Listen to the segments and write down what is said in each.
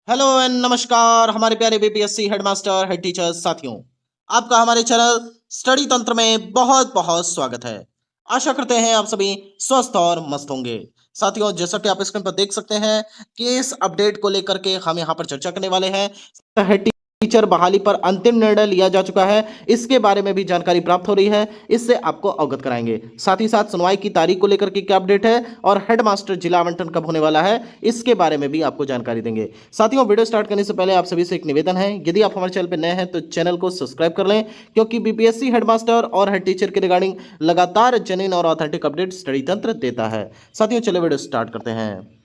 Hello and नमस्कार हमारे प्यारे बीपीएससी हेडमास्टर हेड टीचर्स साथियों। आपका हमारे चैनल स्टडी तंत्र में बहुत बहुत स्वागत है। आशा करते हैं आप सभी स्वस्थ और मस्त होंगे। साथियों, जैसा कि आप स्क्रीन पर देख सकते हैं कि इस अपडेट को लेकर के हम यहाँ पर चर्चा करने वाले हैं। हेड टीचर बहाली पर अंतिम निर्णय लिया जा चुका है, इसके बारे में भी जानकारी प्राप्त हो रही है, इससे आपको अवगत कराएंगे। साथ ही साथ सुनवाई की तारीख को लेकर के क्या अपडेट है और हेडमास्टर जिला आवंटन कब होने वाला है, इसके बारे में भी आपको जानकारी देंगे। साथियों, वीडियो स्टार्ट करने से पहले आप सभी से एक निवेदन है, यदि आप हमारे चैनल पर नए हैं तो चैनल को सब्सक्राइब कर लें, क्योंकि बीपीएससी हेडमास्टर और हेड टीचर के रिगार्डिंग लगातार जेन्युइन और ऑथेंटिक अपडेट स्टडी तंत्र देता है। साथियों, चलिए वीडियो स्टार्ट करते हैं।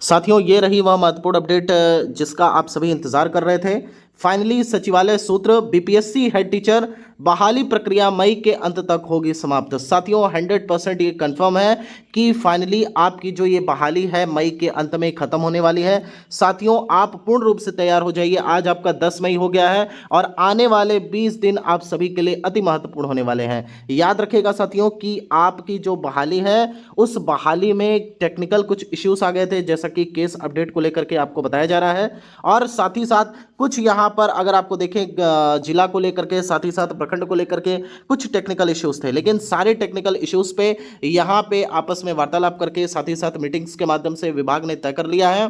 साथियों, ये रही वह महत्वपूर्ण अपडेट जिसका आप सभी इंतजार कर रहे थे। फाइनली सचिवालय सूत्र बीपीएससी हेड टीचर बहाली प्रक्रिया मई के अंत तक होगी समाप्त। साथियों, 100% ये कंफर्म है कि फाइनली आपकी जो ये बहाली है मई के अंत में खत्म होने वाली है। साथियों, आप पूर्ण रूप से तैयार हो जाइए। आज आपका 10 मई हो गया है और आने वाले 20 दिन आप सभी के लिए अति महत्वपूर्ण होने वाले हैं। याद रखिएगा साथियों कि आपकी जो बहाली है उस बहाली में टेक्निकल कुछ इश्यूज आ गए थे, जैसा कि केस अपडेट को लेकर के आपको बताया जा रहा है। और साथ ही साथ कुछ यहाँ पर अगर आपको देखें जिला को लेकर के, साथ ही साथ प्रखंड को लेकर के कुछ टेक्निकल इश्यूज थे, लेकिन सारे टेक्निकल इश्यूज पे यहाँ पे आपस में वार्तालाप करके साथ ही साथ मीटिंग्स के माध्यम से विभाग ने तय कर लिया है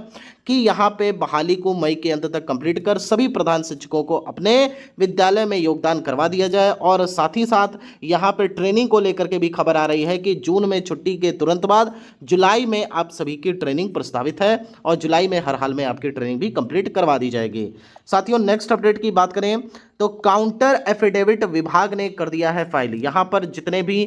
कि यहाँ पे बहाली को मई के अंत तक कंप्लीट कर सभी प्रधान शिक्षकों को अपने विद्यालय में योगदान करवा दिया जाए। और साथ ही साथ यहाँ पे ट्रेनिंग को लेकर के भी खबर आ रही है कि जून में छुट्टी के तुरंत बाद जुलाई में आप सभी की ट्रेनिंग प्रस्तावित है और जुलाई में हर हाल में आपकी ट्रेनिंग भी कंप्लीट करवा दी जाएगी। साथियों, नेक्स्ट अपडेट की बात करें तो काउंटर एफिडेविट विभाग ने कर दिया है फाइल। यहां पर जितने भी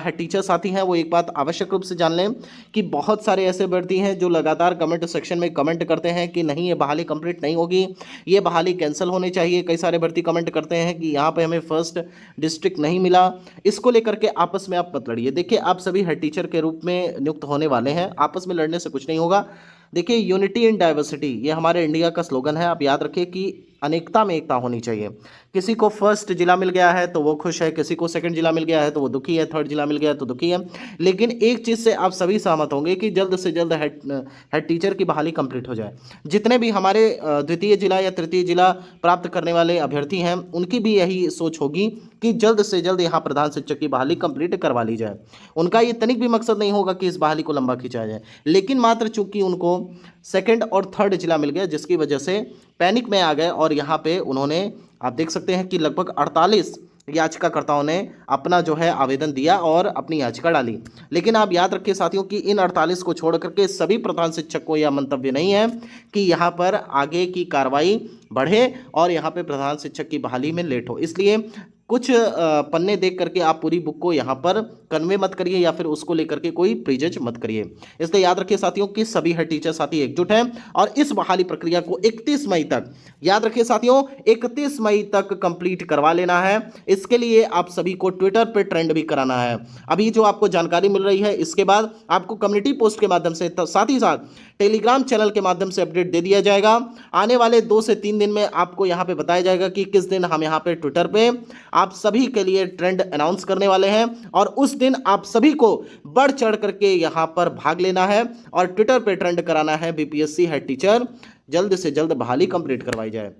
टीचर साथी हैं वो एक बात आवश्यक रूप से जान लें कि बहुत सारे ऐसे अभ्यर्थी हैं जो लगातार कमेंट सेक्शन में कमेंट करते हैं कि नहीं, ये बहाली कंप्लीट नहीं होगी, ये बहाली कैंसिल होनी चाहिए। कई सारे अभ्यर्थी कमेंट करते हैं कि यहाँ पे हमें फर्स्ट डिस्ट्रिक्ट नहीं मिला। इसको लेकर के आपस में आप मत लड़िए। देखिए, आप सभी हेड टीचर के रूप में नियुक्त होने वाले हैं, आपस में लड़ने से कुछ नहीं होगा। देखिए, यूनिटी इन डाइवर्सिटी ये हमारे इंडिया का स्लोगन है। आप याद रखिए कि अनेकता में एकता होनी चाहिए। किसी को फर्स्ट जिला मिल गया है तो वो खुश है, किसी को सेकंड जिला मिल गया है तो वो दुखी है, थर्ड जिला मिल गया है तो दुखी है। लेकिन एक चीज़ से आप सभी सहमत होंगे कि जल्द से जल्द हेड टीचर की बहाली कंप्लीट हो जाए। जितने भी हमारे द्वितीय जिला या तृतीय जिला प्राप्त करने वाले अभ्यर्थी हैं उनकी भी यही सोच होगी कि जल्द से जल्द यहाँ प्रधान शिक्षक की बहाली कंप्लीट करवा ली जाए। उनका ये तनिक भी मकसद नहीं होगा कि इस बहाली को लंबा खिंचाया जाए, लेकिन मात्र चूंकि उनको सेकंड और थर्ड जिला मिल गया जिसकी वजह से पैनिक में आ गए और यहाँ पे उन्होंने, आप देख सकते हैं कि लगभग 48 याचिकाकर्ताओं ने अपना जो है आवेदन दिया और अपनी याचिका डाली। लेकिन आप याद रखिए साथियों कि इन 48 को छोड़ करके सभी प्रधान शिक्षक को यह मंतव्य नहीं है कि यहाँ पर आगे की कार्रवाई बढ़े और यहाँ पे प्रधान शिक्षक की बहाली में लेट हो। इसलिए कुछ पन्ने देख करके आप पूरी बुक को यहाँ पर कन्वे मत करिए या फिर उसको लेकर के कोई प्रीजज मत करिए। इसलिए याद रखिए साथियों कि सभी हेड टीचर साथी एकजुट हैं और इस बहाली प्रक्रिया को 31 मई तक, याद रखिए साथियों, 31 मई तक कंप्लीट करवा लेना है। इसके लिए आप सभी को ट्विटर पे ट्रेंड भी कराना है। अभी जो आपको जानकारी मिल रही है इसके बाद आपको कम्युनिटी पोस्ट के माध्यम से, साथ ही साथ टेलीग्राम चैनल के माध्यम से अपडेट दे दिया जाएगा। आने वाले 2 से 3 दिन में आपको यहाँ पे बताया जाएगा कि किस दिन हम यहाँ पे ट्विटर पे आप सभी के लिए ट्रेंड अनाउंस करने वाले हैं और उस दिन आप सभी को बढ़ चढ़ करके यहाँ पर भाग लेना है और ट्विटर पे ट्रेंड कराना है। बीपीएससी हेड टीचर जल्द से जल्द बहाली कंप्लीट करवाई जाए।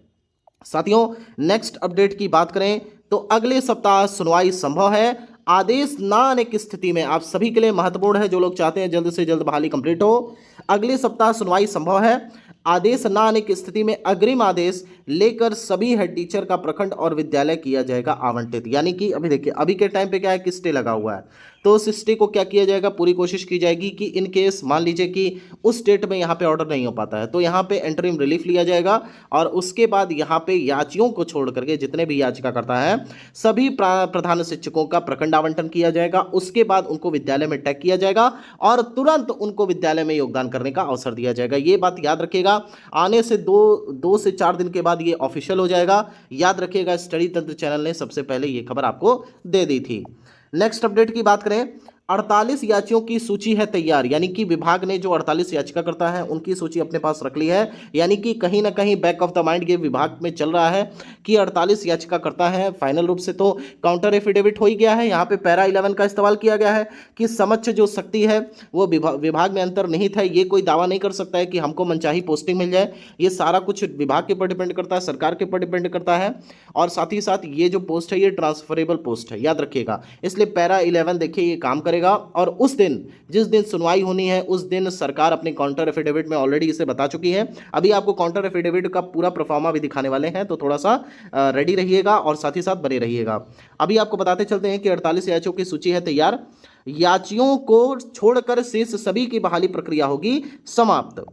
साथियों, नेक्स्ट अपडेट की बात करें तो अगले सप्ताह सुनवाई संभव है। आदेश ना आने की स्थिति में आप सभी के लिए महत्वपूर्ण है, जो लोग चाहते हैं जल्द से जल्द बहाली कंप्लीट हो, अगले सप्ताह सुनवाई संभव है। आदेश ना आने की स्थिति में अग्रिम आदेश लेकर सभी हेड टीचर का प्रखंड और विद्यालय किया जाएगा आवंटित। यानी कि अभी देखिए, अभी के टाइम पे क्या है कि स्टे लगा हुआ है, तो उस स्टे को क्या किया जाएगा, पूरी कोशिश की जाएगी कि इन केस मान लीजिए कि उस डेट में यहाँ पे ऑर्डर नहीं हो पाता है तो यहाँ पे एंटरिम रिलीफ लिया जाएगा और उसके बाद यहाँ पे याचियों को छोड़ करके जितने भी याचिका करता है सभी प्रधान शिक्षकों का प्रखंड आवंटन किया जाएगा। उसके बाद उनको विद्यालय में टैग किया जाएगा और तुरंत उनको विद्यालय में योगदान करने का अवसर दिया जाएगा। ये बात याद रखिएगा, आने से दो से 4 दिन के बाद ये ऑफिशियल हो जाएगा। याद रखिएगा, स्टडी तंत्र चैनल ने सबसे पहले ये खबर आपको दे दी थी। नेक्स्ट अपडेट की बात करें, 48 याचियों की सूची है तैयार, यानी कि विभाग ने जो 48 याचिकाकर्ता हैं उनकी सूची अपने पास रख ली है। यानी कि कहीं ना कहीं बैक ऑफ द माइंड ये विभाग में चल रहा है कि 48 याचिकाकर्ता हैं। फाइनल रूप से तो काउंटर एफिडेविट हो ही गया है। यहाँ पे पैरा 11 का इस्तेमाल किया गया है कि समक्ष जो शक्ति है वो विभाग में अंतर्निहित है। ये कोई दावा नहीं कर सकता है कि हमको मनचाही पोस्टिंग मिल जाए। ये सारा कुछ विभाग के ऊपर डिपेंड करता है, सरकार के ऊपर डिपेंड करता है। और साथ ही साथ ये जो पोस्ट है ये ट्रांसफरेबल पोस्ट है, याद रखिएगा। इसलिए पैरा 11 देखिए ये काम करेगा। और उस दिन जिस दिन सुनवाई होनी है उस दिन सरकार अपने काउंटर एफिडेविट में ऑलरेडी इसे बता चुकी है। अभी आपको काउंटर एफिडेविट का पूरा प्रोफार्मा भी दिखाने वाले हैं, तो थोड़ा सा रेडी रहिएगा और साथ ही साथ बने रहिएगा। अभी आपको बताते चलते हैं कि 48 याचियों की सूची है तैयार। याचियों को छोड़कर शेष सभी की बहाली प्रक्रिया होगी समाप्त।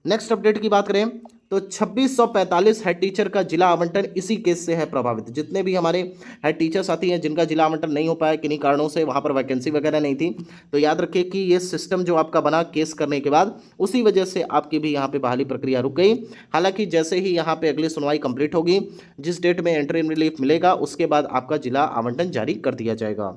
नेक्स्ट अपडेट की बात करें तो 2645 हेड टीचर का जिला आवंटन इसी केस से है प्रभावित। जितने भी हमारे हेड टीचर साथी हैं जिनका जिला आवंटन नहीं हो पाया किन्हीं कारणों से, वहां पर वैकेंसी वगैरह नहीं थी, तो याद रखिए कि ये सिस्टम जो आपका बना केस करने के बाद, उसी वजह से आपकी भी यहाँ पे बहाली प्रक्रिया रुक गई। हालांकि जैसे ही यहाँ पे अगली सुनवाई कंप्लीट होगी, जिस डेट में इंटरिम रिलीफ मिलेगा, उसके बाद आपका जिला आवंटन जारी कर दिया जाएगा।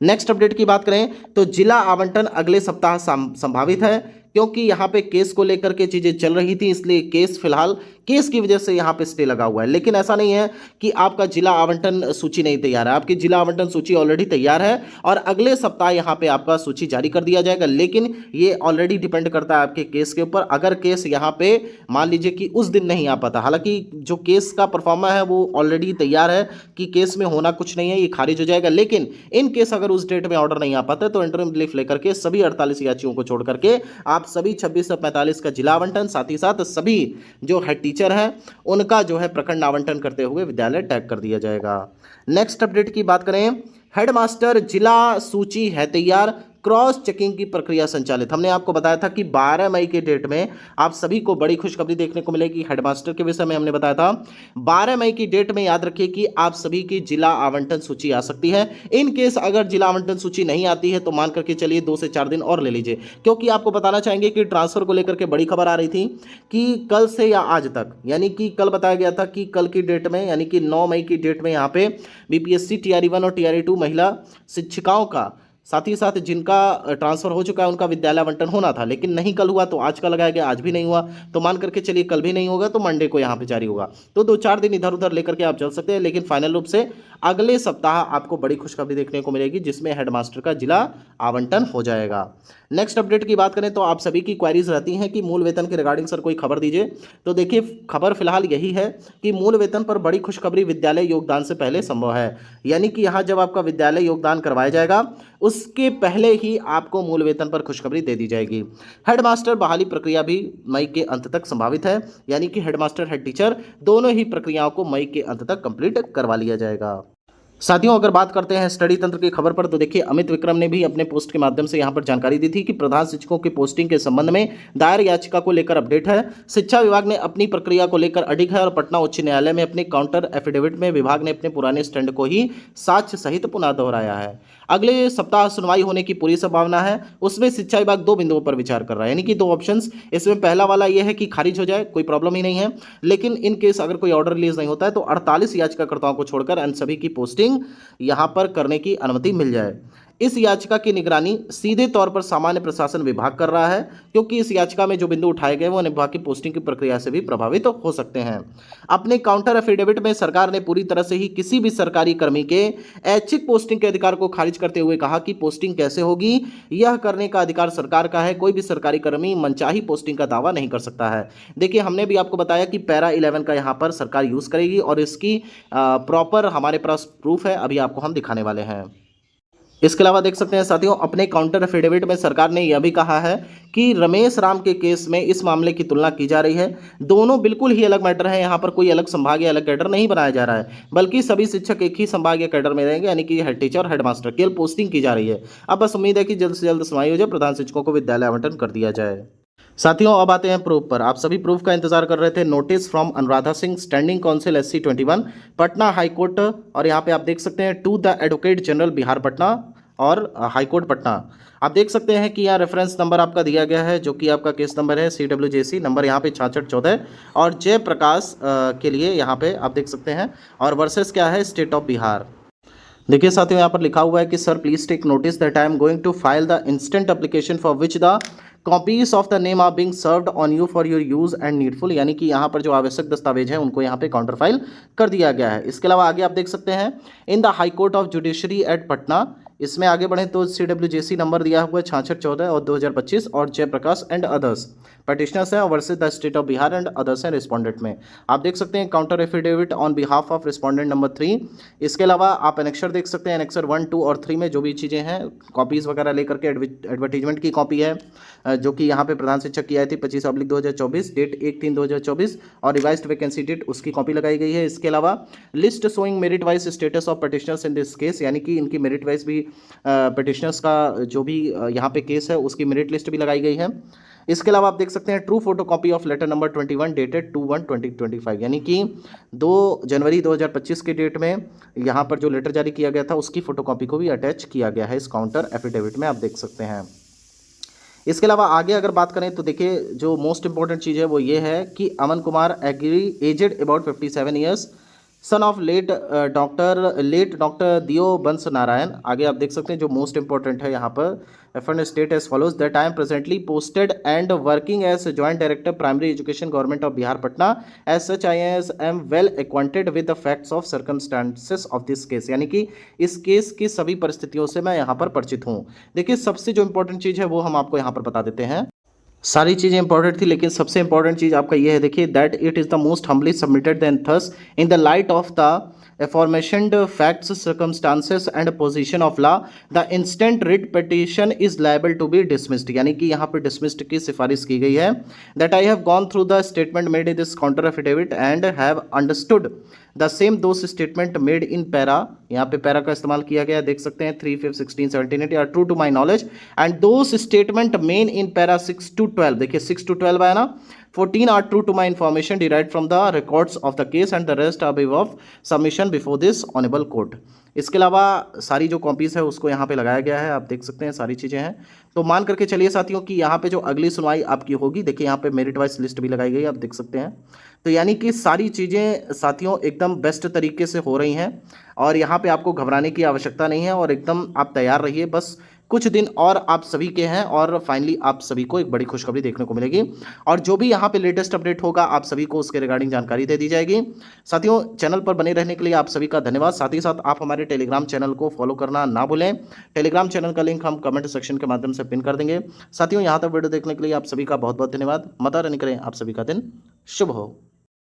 नेक्स्ट अपडेट की बात करें तो जिला आवंटन अगले सप्ताह संभावित है, क्योंकि यहाँ पे केस को लेकर के चीजें चल रही थी, इसलिए केस फिलहाल केस की वजह से यहाँ पे स्टे लगा हुआ है। लेकिन ऐसा नहीं है कि आपका जिला आवंटन सूची नहीं तैयार है, आपकी जिला आवंटन सूची ऑलरेडी तैयार है और अगले सप्ताह यहाँ पे आपका सूची जारी कर दिया जाएगा। लेकिन ये ऑलरेडी डिपेंड करता है आपके केस के ऊपर। अगर केस यहाँ पे मान लीजिए कि उस दिन नहीं आ पाता, हालांकि जो केस का परफॉर्मा है वो ऑलरेडी तैयार है कि केस में होना कुछ नहीं है, ये खारिज हो जाएगा। लेकिन इन केस अगर उस डेट में ऑर्डर नहीं आ पाता तो इंटरिम रिलीफ लेकर के सभी 48 याचियों को छोड़ करके आप सभी 2645 का जिला आवंटन, साथ ही साथ सभी जो हेड टीचर हैं उनका जो है प्रखंड आवंटन करते हुए विद्यालय टैग कर दिया जाएगा। नेक्स्ट अपडेट की बात करें, हेडमास्टर जिला सूची है तैयार, क्रॉस चेकिंग की प्रक्रिया संचालित। हमने आपको बताया था कि 12 मई के डेट में आप सभी को बड़ी खुशखबरी देखने को मिलेगी। हेडमास्टर के विषय में हमने बताया था 12 मई की डेट में याद रखिए कि आप सभी की जिला आवंटन सूची आ सकती है। इन केस अगर जिला आवंटन सूची नहीं आती है तो मान करके चलिए 2 से 4 दिन और ले लीजिए, क्योंकि आपको बताना चाहेंगे कि ट्रांसफर को लेकर के बड़ी खबर आ रही थी कि कल से या आज तक, यानी कि कल बताया गया था कि कल की डेट में यानी कि 9 मई की डेट में यहाँ पे बीपीएससी टीआरई 1 और टीआरई 2 महिला शिक्षिकाओं का, साथ ही साथ जिनका ट्रांसफर हो चुका है उनका विद्यालय आवंटन होना था, लेकिन नहीं कल हुआ तो आज का लगाया गया, आज भी नहीं हुआ तो मान करके चलिए कल भी नहीं होगा तो मंडे को यहाँ पे जारी होगा। तो 2-4 दिन इधर उधर लेकर के आप चल सकते हैं, लेकिन फाइनल रूप से अगले सप्ताह आपको बड़ी खुशखबरी देखने को मिलेगी जिसमें हेडमास्टर का जिला आवंटन हो जाएगा। नेक्स्ट अपडेट की बात करें तो आप सभी की क्वेरीज रहती हैं कि मूल वेतन के रिगार्डिंग सर कोई खबर दीजिए। तो देखिए खबर फिलहाल यही है कि मूल वेतन पर बड़ी खुशखबरी विद्यालय योगदान से पहले संभव है, यानी कि यहाँ जब आपका विद्यालय योगदान करवाया जाएगा उसके पहले ही आपको मूल वेतन पर खुशखबरी दे दी जाएगी। हेडमास्टर बहाली प्रक्रिया भी मई के अंत तक संभावित है, यानी कि हेडमास्टर हेड टीचर दोनों ही प्रक्रियाओं को मई के अंत तक कंप्लीट करवा लिया जाएगा। साथियों अगर बात करते हैं स्टडी तंत्र की खबर पर तो देखिए अमित विक्रम ने भी अपने पोस्ट के माध्यम से यहां पर जानकारी दी थी कि प्रधान शिक्षकों की पोस्टिंग के संबंध में दायर याचिका को लेकर अपडेट है। शिक्षा विभाग ने अपनी प्रक्रिया को लेकर अडिग है और पटना उच्च न्यायालय में अपने काउंटर एफिडेविट में विभाग ने अपने पुराने स्टैंड को ही साक्ष्य सहित पुनः दोहराया है। अगले सप्ताह सुनवाई होने की पूरी संभावना है। उसमें शिक्षा विभाग 2 बिंदुओं पर विचार कर रहा है, यानी कि 2 ऑप्शंस। इसमें पहला वाला यह है कि खारिज हो जाए, कोई प्रॉब्लम ही नहीं है, लेकिन इन केस अगर कोई ऑर्डर रिलीज नहीं होता है तो 48 याचिकाकर्ताओं को छोड़कर अन्य सभी की पोस्टिंग यहां पर करने की अनुमति मिल जाए। इस याचिका की निगरानी सीधे तौर पर सामान्य प्रशासन विभाग कर रहा है, क्योंकि इस याचिका में जो बिंदु उठाए गए वो विभाग की पोस्टिंग की प्रक्रिया से भी प्रभावित हो सकते हैं। अपने काउंटर एफिडेविट में सरकार ने पूरी तरह से ही किसी भी सरकारी कर्मी के ऐच्छिक पोस्टिंग के अधिकार को खारिज करते हुए कहा कि पोस्टिंग कैसे होगी यह करने का अधिकार सरकार का है, कोई भी सरकारी कर्मी मनचाही पोस्टिंग का दावा नहीं कर सकता है। देखिए हमने भी आपको बताया कि पैरा 11 का यहाँ पर सरकार यूज करेगी और इसकी प्रॉपर हमारे पास प्रूफ है, अभी आपको हम दिखाने वाले हैं। इसके अलावा देख सकते हैं साथियों अपने काउंटर एफिडेविट में सरकार ने यह भी कहा है कि रमेश राम के केस में इस मामले की तुलना की जा रही है। दोनों बिल्कुल ही अलग मैटर है, यहाँ पर कोई अलग संभाग या अलग कैडर नहीं बनाया जा रहा है, बल्कि सभी शिक्षक एक ही संभाग या कैडर में रहेंगे, यानी कि हेड टीचर और हेडमास्टर केवल पोस्टिंग की जा रही है। अब बस उम्मीद है कि जल्द से जल्द सुनवाई हो जाए, प्रधान शिक्षकों को विद्यालय आवंटन कर दिया जाए। साथियों अब आते हैं प्रूफ पर। आप सभी प्रूफ का इंतजार कर रहे थे। Notice from Anuradha Singh, standing counsel SC 21 Patna high court, और यहाँ पे आप देख सकते हैं to the advocate general Bihar Patna और हाई कोर्ट पटना। आप देख सकते हैं कि यहाँ रेफरेंस नंबर आपका दिया गया है जो कि आपका केस नंबर है CWJC नंबर यहाँ पे 6614 और जयप्रकाश के लिए यहाँ पे आप देख सकते हैं, और वर्सेस क्या है स्टेट ऑफ बिहार। देखिए साथियों, यहाँ पर लिखा हुआ है कि sir please take notice that I am going to file the instant application for which the copies of the name are being served on you for your use and needful, यानी कि यहाँ पर जो आवश्यक दस्तावेज हैं उनको यहाँ पे काउंटर फाइल कर दिया गया है। इसके अलावा आगे आप देख सकते हैं in the high court of judiciary at Patna, इसमें आगे बढ़े तो CWJC नंबर दिया हुआ है 6614 और 2025 और जयप्रकाश एंड अदर्स पटिशनर्स है versus the state of Bihar and others है रिस्पोंडेंट में। आप देख सकते हैं counter affidavit on behalf of respondent number 3। इसके अलावा आप एनेक्सर देख सकते हैं, एनेक्सर 1, 2 और 3 में जो भी चीज़ें हैं कॉपीज़ वगैरह लेकर के एडवर्टीजमेंट की कॉपी है जो कि यहाँ पे प्रधान शिक्षक की आई थी 25/2024, डेट 1/3/2024 और रिवाइज्ड वैकेंसी डेट उसकी कॉपी लगाई गई है। इसके अलावा list showing merit wise status of petitioners in this case, यानी कि इनकी मेरिट वाइज भी पटिशनर्स का जो भी यहाँ पे केस है उसकी मेरिट लिस्ट भी लगाई गई है। इसके अलावा आप देख सकते हैं true photocopy of letter number 21 dated 2/1/2025, यानी कि 2 जनवरी 2025 के डेट में यहाँ पर जो लेटर जारी किया गया था उसकी फोटोकॉपी को भी अटैच किया गया है इस काउंटर एफिडेविट में, आप देख सकते हैं। इसके अलावा आगे अगर बात करें तो देखिए जो मोस्ट इंपॉर्टेंट चीज़ है वो ये है कि Aman Kumar agree aged about 57 years son of late doctor Deo Bans Narayan. आगे आप देख सकते हैं जो मोस्ट इंपॉर्टेंट है यहाँ पर afford state as follows that I am presently posted and working as joint director primary education government of Bihar Patna, as such I am well acquainted with the facts of circumstances of this case, यानी कि इस case की सभी परिस्थितियों से मैं यहाँ पर परिचित हूँ। देखिए सबसे जो इंपॉर्टेंट चीज़ है वो हम आपको यहाँ पर बता देते हैं। सारी चीज़ें इंपॉर्टेंट थी लेकिन सबसे इंपॉर्टेंट चीज़ आपका ये है, देखिए that it is the most humbly submitted then thus in the light of the aforementioned facts, circumstances and position of law, the instant writ petition is liable to be dismissed, यानी कि यहाँ पर dismissed की सिफारिश की गई है। that I have gone through the statement made in this counter affidavit and have understood the same those statement made in para, यहाँ पे पैरा का इस्तेमाल किया गया देख सकते हैं 3, 5, 16, 17, 18 are true to my knowledge and those statement men in para 6 to 12, देखिए 6 to 12 आया ना, 14 are true to my information derive from the records of the case and the rest are of submission before this honourable court. इसके अलावा सारी जो copies है उसको यहाँ पे लगाया गया है, आप देख सकते हैं सारी चीज़ें हैं। तो मान करके चलिए साथियों कि यहाँ पे जो अगली सुनवाई आपकी होगी, देखिए यहाँ पे मेरिट वाइज लिस्ट भी लगाई गई, आप देख सकते हैं। तो यानी कि सारी चीज़ें साथियों एकदम बेस्ट तरीके से हो रही हैं और यहाँ पे आपको घबराने की आवश्यकता नहीं है और एकदम आप तैयार रहिए, बस कुछ दिन और आप सभी के हैं और फाइनली आप सभी को एक बड़ी खुशखबरी देखने को मिलेगी और जो भी यहाँ पे लेटेस्ट अपडेट होगा आप सभी को उसके रिगार्डिंग जानकारी दे दी जाएगी। साथियों चैनल पर बने रहने के लिए आप सभी का धन्यवाद, साथ ही साथ आप हमारे टेलीग्राम चैनल को फॉलो करना ना भूलें। टेलीग्राम चैनल का लिंक हम कमेंट सेक्शन के माध्यम से पिन कर देंगे। साथियों यहाँ तक वीडियो देखने के लिए आप सभी का बहुत बहुत धन्यवाद। माता रानी करें आप सभी का दिन शुभ हो।